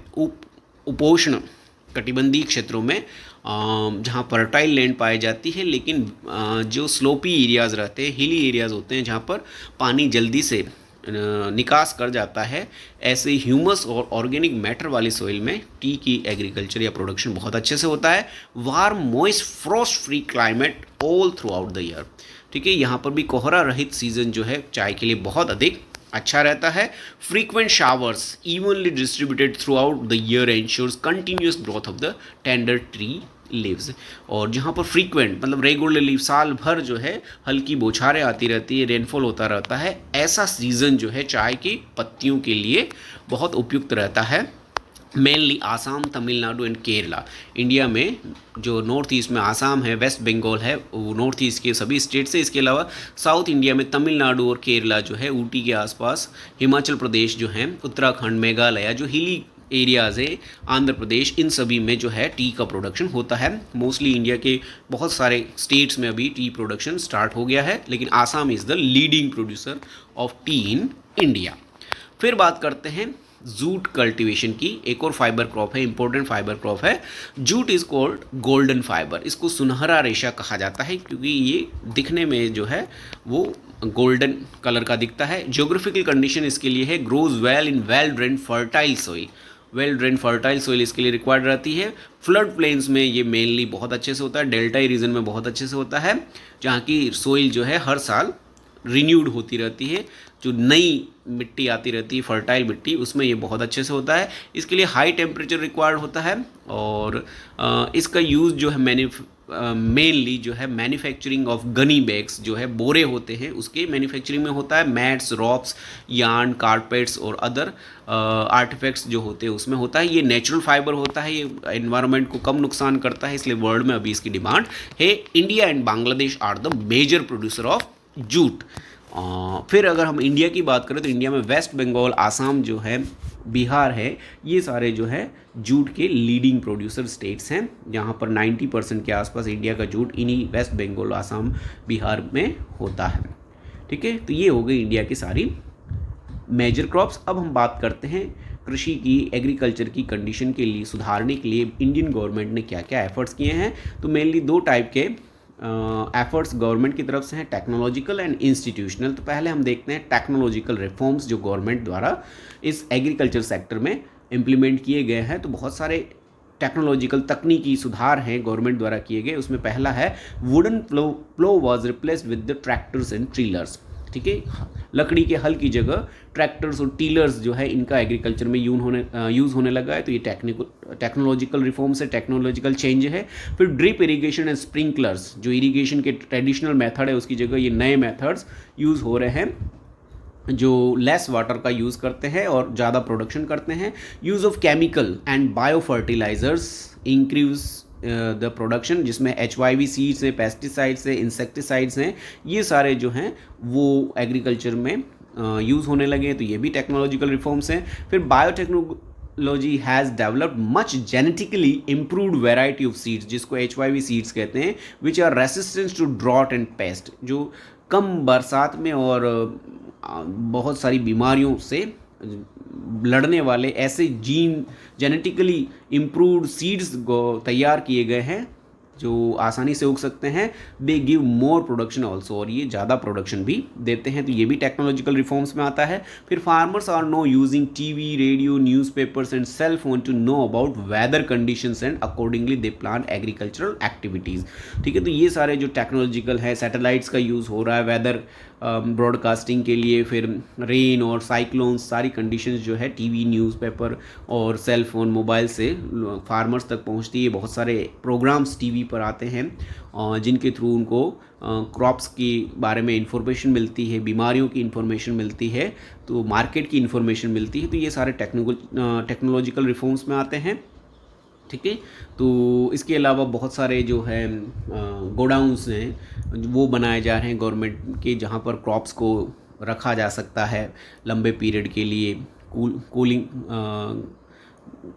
उपोष्ण कटिबंधीय क्षेत्रों में जहाँ फर्टाइल लैंड पाई जाती है, लेकिन जो स्लोपी एरियाज़ रहते हैं, हिली एरियाज़ होते हैं जहाँ पर पानी जल्दी से निकास कर जाता है, ऐसे ह्यूमस और ऑर्गेनिक मैटर वाली सॉइल में टी की एग्रीकल्चर या प्रोडक्शन बहुत अच्छे से होता है। Warm moist Frost free climate all through out the year, ठीक है। यहाँ पर भी कोहरा रहित सीजन जो है चाय के लिए बहुत अधिक अच्छा रहता है। Frequent showers evenly distributed through out the year ensures continuous growth of the tender tree leaves. और जहाँ पर फ्रीक्वेंट मतलब रेगुलरली साल भर जो है हल्की बौछारें आती रहती है, रेनफॉल होता रहता है, ऐसा सीज़न जो है चाय की पत्तियों के लिए बहुत उपयुक्त रहता है। Mainly Assam, Tamil Nadu and Kerala. India में जो नॉर्थ ईस्ट में आसाम है, वेस्ट बंगाल है, वो नॉर्थ ईस्ट के सभी स्टेट्स है। इसके अलावा साउथ इंडिया में तमिलनाडु और केरला जो है ऊटी के आसपास, हिमाचल प्रदेश जो है, उत्तराखंड, मेघालय जो हिली एरियाज़ है, आंध्र प्रदेश, इन सभी में जो है टी का प्रोडक्शन होता है। मोस्टली इंडिया के बहुत सारे स्टेट्स में अभी टी प्रोडक्शन स्टार्ट हो गया है, लेकिन Assam is the leading producer of T in India. फिर बात करते हैं जूट कल्टीवेशन की। एक और फाइबर क्रॉप है, इंपॉर्टेंट फाइबर क्रॉप है। Jute is called golden fibre, इसको सुनहरा रेशा कहा जाता है क्योंकि ये दिखने में जो है वो गोल्डन कलर का दिखता है। ज्योग्राफिकल कंडीशन इसके लिए है, grows well in well drain fertile soil. Well drain fertile soil इसके लिए रिक्वायर्ड रहती है। फ्लड प्लेन्स में ये मेनली बहुत अच्छे से होता है, डेल्टाई रीजन में बहुत अच्छे से होता है, जहाँ की सॉइल जो है हर साल रिन्यूड होती रहती है। जो नई मिट्टी आती रहती है, फर्टाइल मिट्टी, उसमें ये बहुत अच्छे से होता है। इसके लिए हाई टेम्परेचर रिक्वायर्ड होता है। और इसका यूज़ जो है मेनली जो है मैन्युफैक्चरिंग ऑफ गनी बैग्स, जो है बोरे होते हैं, उसके मैन्युफैक्चरिंग में होता है। मैट्स, रॉप्स, यार्न, कारपेट्स और अदर आर्टिफैक्ट्स जो होते हैं उसमें होता है। ये नेचुरल फाइबर होता है, ये एनवायरनमेंट को कम नुकसान करता है, इसलिए वर्ल्ड में अभी इसकी डिमांड है। India and Bangladesh are the major producer of jute. फिर अगर हम इंडिया की बात करें तो इंडिया में वेस्ट बंगाल, आसाम जो है, बिहार है, ये सारे जो है जूट के लीडिंग प्रोड्यूसर स्टेट्स हैं, जहाँ पर 90% के आसपास इंडिया का जूट इन्हीं वेस्ट बंगाल, आसाम, बिहार में होता है, ठीक है। तो ये हो गई इंडिया की सारी मेजर क्रॉप्स। अब हम बात करते हैं कृषि की, एग्रीकल्चर की कंडीशन के लिए सुधारने के लिए इंडियन गवर्नमेंट ने क्या क्या एफर्ट्स किए हैं। तो मेनली 2 टाइप के एफर्ट्स गवर्नमेंट की तरफ से हैं, टेक्नोलॉजिकल एंड इंस्टीट्यूशनल। तो पहले हम देखते हैं टेक्नोलॉजिकल रिफॉर्म्स जो गवर्नमेंट द्वारा इस एग्रीकल्चर सेक्टर में इम्प्लीमेंट किए गए हैं। तो बहुत सारे टेक्नोलॉजिकल तकनीकी सुधार हैं गवर्नमेंट द्वारा किए गए। उसमें पहला है wooden plough was replaced with the tractors and tillers, ठीक है। लकड़ी के हल की जगह ट्रैक्टर्स और टीलर्स जो है इनका एग्रीकल्चर में यूज़ होने लगा है। तो ये टेक्नोलॉजिकल रिफॉर्म्स है, टेक्नोलॉजिकल चेंज है। फिर ड्रिप इरिगेशन एंड स्प्रिंकलर्स, जो इरिगेशन के ट्रेडिशनल मेथड है उसकी जगह ये नए मेथड्स यूज़ हो रहे हैं जो लेस वाटर का यूज़ करते हैं और ज़्यादा प्रोडक्शन करते हैं। Use of chemical and bio fertilisers increase the production, जिसमें HYV सीड्स हैं, पेस्टिसाइड्स हैं, इंसेक्टिसाइड्स हैं, ये सारे जो हैं वो एग्रीकल्चर में यूज़ होने लगे हैं। तो ये भी टेक्नोलॉजिकल रिफॉर्म्स हैं। फिर biotechnology has developed much genetically improved variety of seeds, जिसको HYV सीड्स कहते हैं, which are resistance to drought and pest, जो कम बरसात में और बहुत सारी बीमारियों से लड़ने वाले ऐसे जेनेटिकली इम्प्रूव्ड सीड्स तैयार किए गए हैं जो आसानी से उग सकते हैं। They give more production also, और ये ज़्यादा प्रोडक्शन भी देते हैं, तो ये भी टेक्नोलॉजिकल रिफॉर्म्स में आता है। फिर farmers are now using TV, radio, newspapers and cell phone to know about weather conditions and accordingly they plan agricultural activities. ठीक है, तो ये सारे जो टेक्नोलॉजिकल है, सैटेलाइट्स का यूज़ हो रहा है वेदर ब्रॉडकास्टिंग के लिए, फिर रेन और साइक्लोन्स, सारी कंडीशंस जो है टीवी, न्यूज़पेपर और सेल फोन, मोबाइल से फार्मर्स तक पहुंचती है। बहुत सारे प्रोग्राम्स टीवी पर आते हैं जिनके थ्रू उनको क्रॉप्स के बारे में इंफॉर्मेशन मिलती है, बीमारियों की इंफॉर्मेशन मिलती है, तो मार्केट की इंफॉर्मेशन मिलती है। तो ये सारे टेक्नोलॉजिकल रिफॉर्म्स में आते हैं। ठीक है, तो इसके अलावा बहुत सारे जो है गोडाउंस हैं वो बनाए जा रहे हैं गवर्नमेंट के, जहाँ पर क्रॉप्स को रखा जा सकता है लंबे पीरियड के लिए। कूलिंग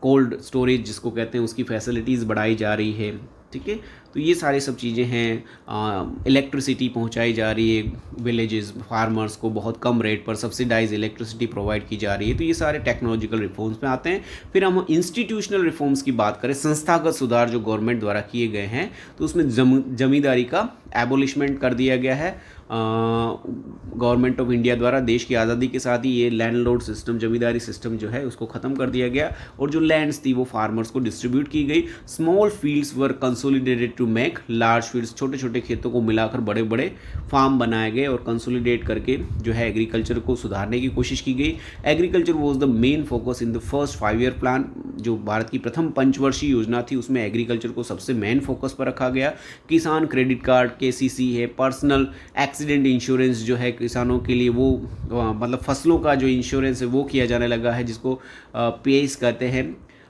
कोल्ड स्टोरेज जिसको कहते हैं, उसकी फैसिलिटीज़ बढ़ाई जा रही है। ठीक है, तो ये सारी सब चीज़ें हैं। इलेक्ट्रिसिटी पहुंचाई जा रही है विलेजेस, फार्मर्स को बहुत कम रेट पर सब्सिडाइज इलेक्ट्रिसिटी प्रोवाइड की जा रही है। तो ये सारे टेक्नोलॉजिकल रिफॉर्म्स में आते हैं। फिर हम इंस्टीट्यूशनल रिफॉर्म्स की बात करें, संस्थागत सुधार जो गवर्नमेंट द्वारा किए गए हैं, तो उसमें जमींदारी का एबोलिशमेंट कर दिया गया है गवर्नमेंट ऑफ इंडिया द्वारा। देश की आज़ादी के साथ ही ये लैंडलॉर्ड सिस्टम, जमींदारी सिस्टम जो है उसको ख़त्म कर दिया गया, और जो लैंड्स थी वो फार्मर्स को डिस्ट्रीब्यूट की गई। Small fields were consolidated to make large fields, छोटे छोटे खेतों को मिलाकर बड़े बड़े फार्म बनाए गए और कंसोलिडेट करके जो है एग्रीकल्चर को सुधारने की कोशिश की गई। Agriculture was the main focus in the first 5 year plan. जो भारत की प्रथम पंचवर्षीय योजना थी उसमें एग्रीकल्चर को सबसे मेन फोकस पर रखा गया। किसान क्रेडिट कार्ड, KCC है, पर्सनल एक्सीडेंट इंश्योरेंस जो है किसानों के लिए, वो मतलब फसलों का जो इंश्योरेंस है वो किया जाने लगा है, जिसको पेस कहते हैं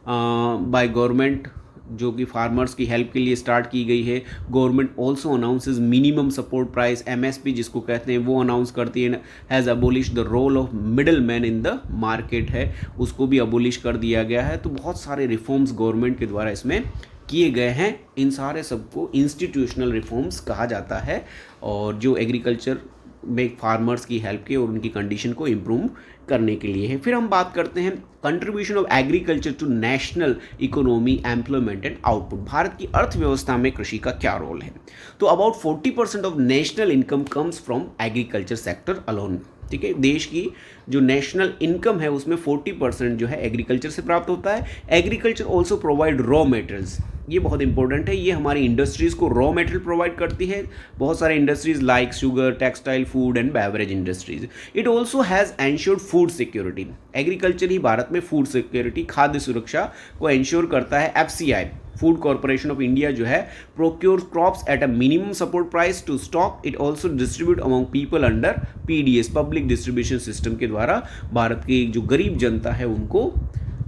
बाय गवर्नमेंट, जो कि फार्मर्स की हेल्प के लिए स्टार्ट की गई है। Government also announces minimum support price, MSP जिसको कहते हैं, वो अनाउंस करती है। Has abolish the role of middle man in the market है, उसको भी अबोलिश कर दिया गया है। तो बहुत सारे रिफॉर्म्स गवर्नमेंट के द्वारा इसमें किए गए हैं। इन सारे सबको इंस्टीट्यूशनल रिफॉर्म्स कहा जाता है, और जो एग्रीकल्चर में फार्मर्स की हेल्प के और उनकी कंडीशन को इम्प्रूव करने के लिए है। फिर हम बात करते हैं contribution of agriculture to national economy, employment and output. भारत की अर्थव्यवस्था में कृषि का क्या रोल है? तो about 40% of national income comes from agriculture sector alone. ठीक है, देश की जो नेशनल इनकम है उसमें 40% जो है एग्रीकल्चर से प्राप्त होता है। Agriculture also provide raw materials, ये बहुत इंपॉर्टेंट है, ये हमारी इंडस्ट्रीज़ को रॉ मटेरियल प्रोवाइड करती है। बहुत सारे industries like sugar, textile, food and beverage industries. It also has ensured food security. Agriculture ही भारत में फूड सिक्योरिटी, खाद्य सुरक्षा को एंश्योर करता है। FCI, food corporation of India जो है, procure crops at a minimum support price to stock. It also distribute among people under PDS, public distribution system के द्वारा भारत की जो गरीब जनता है उनको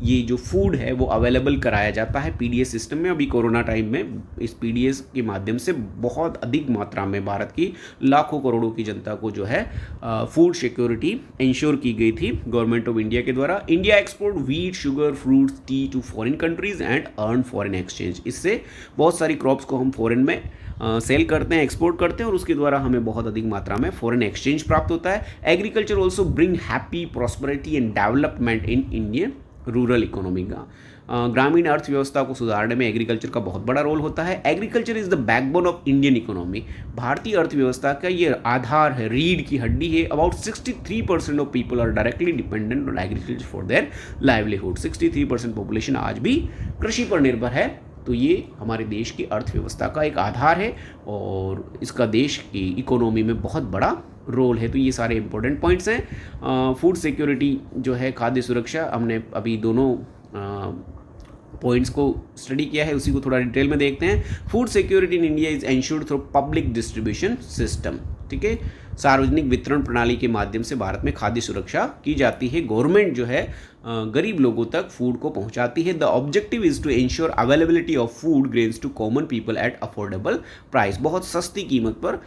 ये जो फूड है वो अवेलेबल कराया जाता है PDS सिस्टम में। अभी कोरोना टाइम में इस PDS के माध्यम से बहुत अधिक मात्रा में भारत की लाखों करोड़ों की जनता को जो है फूड सिक्योरिटी इंश्योर की गई थी गवर्नमेंट ऑफ इंडिया के द्वारा। India export wheat, sugar, fruits, tea to foreign countries and earn foreign exchange. इससे बहुत सारी क्रॉप्स को हम फॉरेन में सेल करते हैं, एक्सपोर्ट करते हैं, और उसके द्वारा हमें बहुत अधिक मात्रा में फॉरेन एक्सचेंज प्राप्त होता है। Agriculture also bring happy prosperity and development in Indian rural economy का। ग्रामीण अर्थव्यवस्था को सुधारने में एग्रीकल्चर का बहुत बड़ा रोल होता है। Agriculture is the backbone of Indian economy. भारतीय अर्थव्यवस्था का ये आधार है, रीढ़ की हड्डी है। About 63% of people are directly dependent on agriculture for their livelihood. 63% population आज भी कृषि पर निर्भर है। तो ये हमारे देश की अर्थव्यवस्था का एक आधार है और इसका देश की इकोनॉमी में बहुत बड़ा रोल है। तो ये सारे इंपॉर्टेंट पॉइंट्स हैं। फूड सिक्योरिटी जो है, खाद्य सुरक्षा, हमने अभी दोनों पॉइंट्स को स्टडी किया है, उसी को थोड़ा डिटेल में देखते हैं। Food security in India is ensured through public distribution system. ठीक है, सार्वजनिक वितरण प्रणाली के माध्यम से भारत में खाद्य सुरक्षा की जाती है। गवर्नमेंट जो है गरीब लोगों तक फूड को पहुंचाती है। The objective is to ensure availability of food grains to common people at affordable price. बहुत सस्ती कीमत पर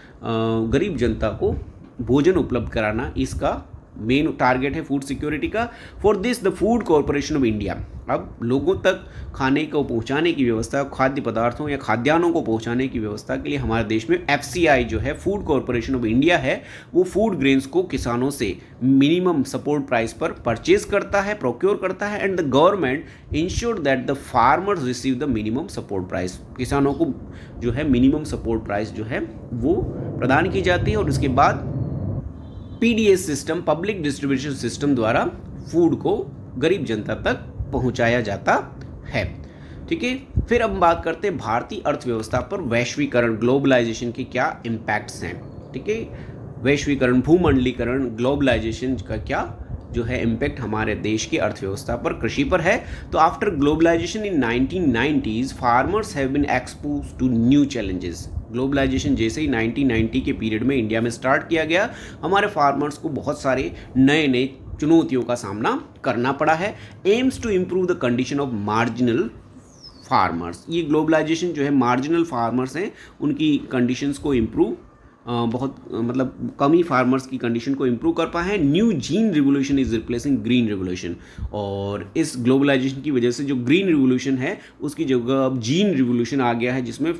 गरीब जनता को भोजन उपलब्ध कराना इसका मेन टारगेट है फूड सिक्योरिटी का। For this the food corporation of India, अब लोगों तक खाने को पहुंचाने की व्यवस्था, खाद्य पदार्थों या खाद्यान्नों को पहुंचाने की व्यवस्था के लिए हमारे देश में FCI जो है फूड कॉरपोरेशन ऑफ इंडिया है, वो फूड ग्रेन्स को किसानों से मिनिमम सपोर्ट प्राइस पर परचेज करता है, प्रोक्योर करता है, and the government ensure that the farmers receive the minimum support price. किसानों को जो है मिनिमम सपोर्ट प्राइस जो है वो प्रदान की जाती है, और उसके बाद PDS system, public distribution system द्वारा फूड को गरीब जनता तक पहुंचाया जाता है। ठीक है, फिर हम बात करते हैं भारतीय अर्थव्यवस्था पर वैश्वीकरण, ग्लोबलाइजेशन के क्या इम्पैक्ट्स हैं। ठीक है, वैश्वीकरण, भूमंडलीकरण, ग्लोबलाइजेशन का क्या जो है इम्पैक्ट हमारे देश की अर्थव्यवस्था पर, कृषि पर है। तो after globalisation in 1990s farmers have been expose to new challenges. Globalisation जैसे ही 1990 के पीरियड में इंडिया में स्टार्ट किया गया, हमारे फार्मर्स को बहुत सारे नए नए चुनौतियों का सामना करना पड़ा है। Aims to improve the condition of marginal farmers, ये ग्लोबलाइजेशन जो है मार्जिनल फार्मर्स हैं उनकी कंडीशंस को इम्प्रूव, बहुत मतलब कमी फार्मर्स की कंडीशन को इम्प्रूव कर पाए हैं। New gene revolution is replacing green revolution, और इस ग्लोबलाइजेशन की वजह से जो ग्रीन रिवोल्यूशन है उसकी जगह अब जीन रिवोल्यूशन आ गया है, जिसमें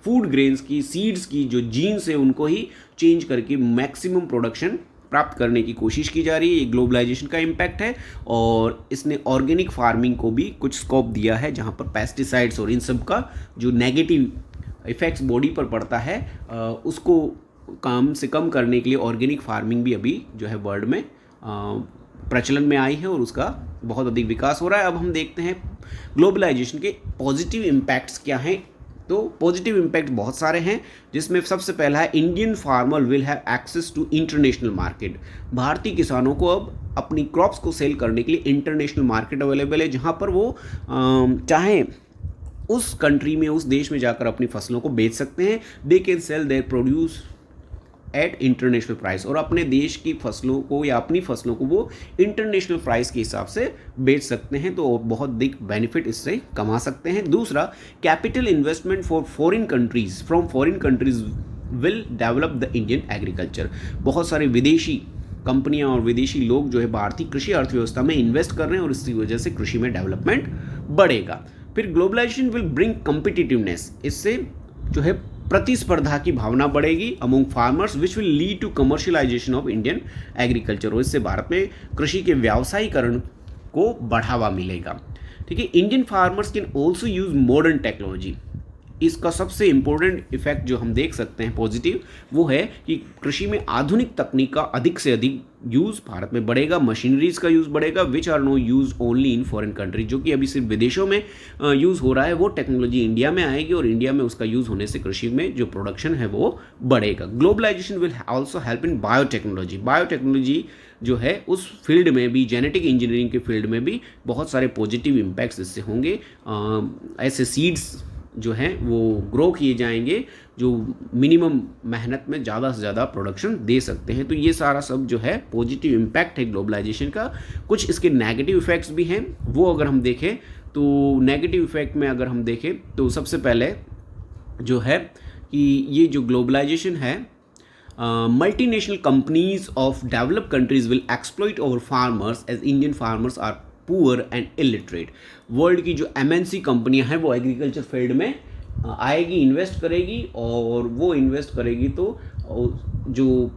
फूड ग्रेन्स की, सीड्स की जो जीन्स है उनको ही चेंज करके मैक्सिमम प्रोडक्शन प्राप्त करने की कोशिश की जा रही है। ये ग्लोबलाइजेशन का इम्पैक्ट है, और इसने ऑर्गेनिक फार्मिंग को भी कुछ स्कोप दिया है, जहाँ पर पेस्टिसाइड्स और इन सब का जो नेगेटिव इफेक्ट्स बॉडी पर पड़ता है उसको कम से कम करने के लिए ऑर्गेनिक फार्मिंग भी अभी जो है वर्ल्ड में प्रचलन में आई है, और उसका बहुत अधिक विकास हो रहा है। अब हम देखते हैं ग्लोबलाइजेशन के पॉजिटिव इम्पैक्ट्स क्या हैं। तो पॉजिटिव इम्पैक्ट बहुत सारे हैं, जिसमें सबसे पहला है Indian farmer will have access to international market. भारतीय किसानों को अब अपनी क्रॉप्स को सेल करने के लिए इंटरनेशनल मार्केट अवेलेबल है, जहां पर वो चाहें उस कंट्री में, उस देश में जाकर अपनी फसलों को बेच सकते हैं। They can sell their produce at international price, और अपने देश की फसलों को या अपनी फसलों को वो इंटरनेशनल प्राइस के हिसाब से बेच सकते हैं, तो बहुत अधिक बेनिफिट इससे कमा सकते हैं। दूसरा, capital investment for foreign countries from foreign countries will develop the Indian agriculture. बहुत सारे विदेशी कंपनियां और विदेशी लोग जो है भारतीय कृषि अर्थव्यवस्था में इन्वेस्ट कर रहे हैं, और इसकी वजह से कृषि में डेवलपमेंट बढ़ेगा। फिर ग्लोबलाइजेशन विल ब्रिंग कम्पिटिटिवनेस, इससे जो है प्रतिस्पर्धा की भावना बढ़ेगी among farmers, which will lead to commercialisation of Indian agriculture, और इससे भारत में कृषि के व्यावसायीकरण को बढ़ावा मिलेगा। ठीक है, Indian farmers can also use modern technology. इसका सबसे इम्पोर्टेंट इफेक्ट जो हम देख सकते हैं पॉजिटिव, वो है कि कृषि में आधुनिक तकनीक का अधिक से अधिक यूज़ भारत में बढ़ेगा, मशीनरीज का यूज़ बढ़ेगा, which are no use only in foreign country. जो कि अभी सिर्फ विदेशों में यूज़ हो रहा है, वो टेक्नोलॉजी इंडिया में आएगी, और इंडिया में उसका यूज़ होने से कृषि में जो प्रोडक्शन है वो बढ़ेगा। Globalization will also help in biotechnology. Biotechnology जो है उस फील्ड में भी, जेनेटिक इंजीनियरिंग के फील्ड में भी बहुत सारे पॉजिटिव इम्पैक्ट्स इससे होंगे। ऐसे सीड्स जो हैं वो ग्रो किए जाएंगे जो मिनिमम मेहनत में ज़्यादा से ज़्यादा प्रोडक्शन दे सकते हैं। तो ये सारा सब जो है पॉजिटिव इम्पैक्ट है ग्लोबलाइजेशन का। कुछ इसके नेगेटिव इफेक्ट्स भी हैं, वो अगर हम देखें तो नेगेटिव इफेक्ट में अगर हम देखें तो सबसे पहले जो है कि ये जो ग्लोबलाइजेशन है, multinational companies of developed countries will exploit over farmers as Indian farmers are poor and illiterate. World की जो MNC कंपनियां हैं वो एग्रीकल्चर फील्ड में आएगी, इन्वेस्ट करेगी, और वो इन्वेस्ट करेगी तो जो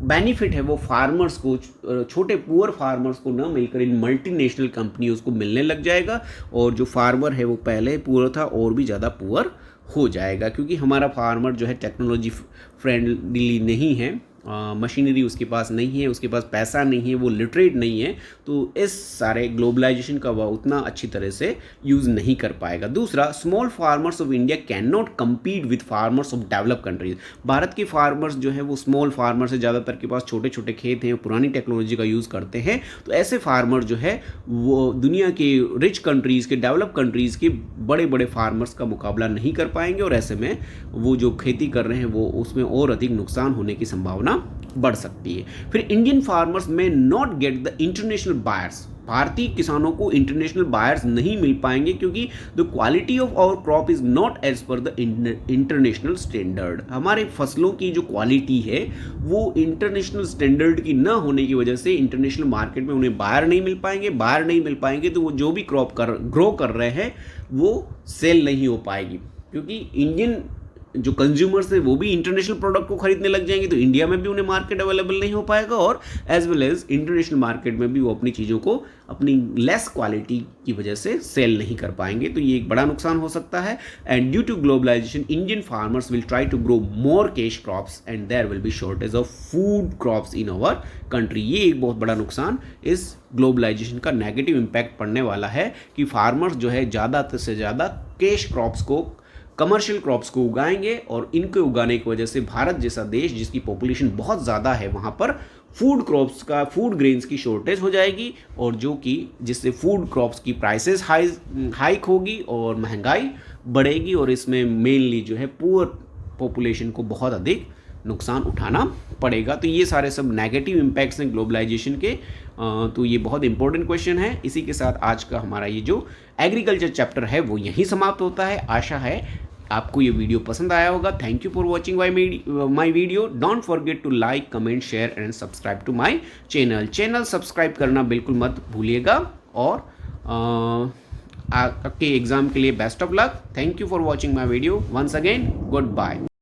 बेनिफिट है वो फार्मर्स को, छोटे पुअर फार्मर्स को न मिलकर इन मल्टीनेशनल कंपनियों को मिलने लग जाएगा, और जो फार्मर है वो पहले पुअर था और भी ज़्यादा पुअर हो जाएगा, क्योंकि हमारा फार्मर जो है टेक्नोलॉजी फ्रेंडली नहीं है, मशीनरी उसके पास नहीं है, उसके पास पैसा नहीं है, वो लिटरेट नहीं है, तो इस सारे ग्लोबलाइजेशन का वह उतना अच्छी तरह से यूज़ नहीं कर पाएगा। दूसरा, small farmers of India can not compete with farmers of develop countries. Bharat के फार्मर्स जो है वो स्मॉल फार्मर्स है, ज़्यादातर के पास छोटे छोटे खेत हैं, पुरानी टेक्नोलॉजी का यूज़ करते हैं, तो ऐसे फार्मर जो है वो दुनिया के रिच कंट्रीज़ के, डेवलप कंट्रीज़ के बड़े बड़े फार्मर्स का मुकाबला नहीं कर पाएंगे, और ऐसे में वो जो खेती कर रहे हैं वो उसमें और अधिक नुकसान होने की संभावना बढ़ सकती है। फिर Indian farmers may not get the international buyers भारतीय किसानों को इंटरनेशनल बायर्स नहीं मिल पाएंगे क्योंकि the quality of our crop is not as per the international standard. हमारे फसलों की जो क्वालिटी है वो इंटरनेशनल स्टैंडर्ड की ना होने की वजह से इंटरनेशनल मार्केट में उन्हें बायर नहीं मिल पाएंगे। बायर नहीं मिल पाएंगे तो वो जो भी क्रॉप ग्रो कर रहे हैं वो सेल नहीं हो पाएगी, क्योंकि इंडियन जो कंज्यूमर्स हैं वो भी इंटरनेशनल प्रोडक्ट को खरीदने लग जाएंगे, तो इंडिया में भी उन्हें मार्केट अवेलेबल नहीं हो पाएगा और as well as international market में भी वो अपनी चीज़ों को अपनी लेस क्वालिटी की वजह से सेल नहीं कर पाएंगे। तो ये एक बड़ा नुकसान हो सकता है। And due to globalization Indian farmers will try to grow more cash crops and there will be shortage of food crops in our country. ये एक बहुत बड़ा नुकसान इस ग्लोबलाइजेशन का नेगेटिव इम्पैक्ट पड़ने वाला है कि फार्मर्स जो है ज़्यादा से ज़्यादा कैश क्रॉप्स को, कमर्शियल क्रॉप्स को उगाएंगे और इनके उगाने की वजह से भारत जैसा देश जिसकी पॉपुलेशन बहुत ज़्यादा है वहाँ पर फूड क्रॉप्स का, फूड ग्रेन्स की शॉर्टेज हो जाएगी और जो कि जिससे फूड क्रॉप्स की प्राइसेस हाइक होगी और महंगाई बढ़ेगी और इसमें मेनली जो है पुअर पॉपुलेशन को बहुत अधिक नुकसान उठाना पड़ेगा। तो ये सारे सब नेगेटिव इम्पैक्ट्स हैं ग्लोबलाइजेशन के। तो ये बहुत इंपॉर्टेंट क्वेश्चन है। इसी के साथ आज का हमारा ये जो एग्रीकल्चर चैप्टर है वो यहीं समाप्त होता है। आशा है आपको ये वीडियो पसंद आया होगा। Thank you for watching my video. Don't forget to like, comment, share and subscribe to my channel subscribe करना बिल्कुल मत भूलिएगा और आपके एग्जाम के लिए best of luck. Thank you for watching my video. Once again good bye.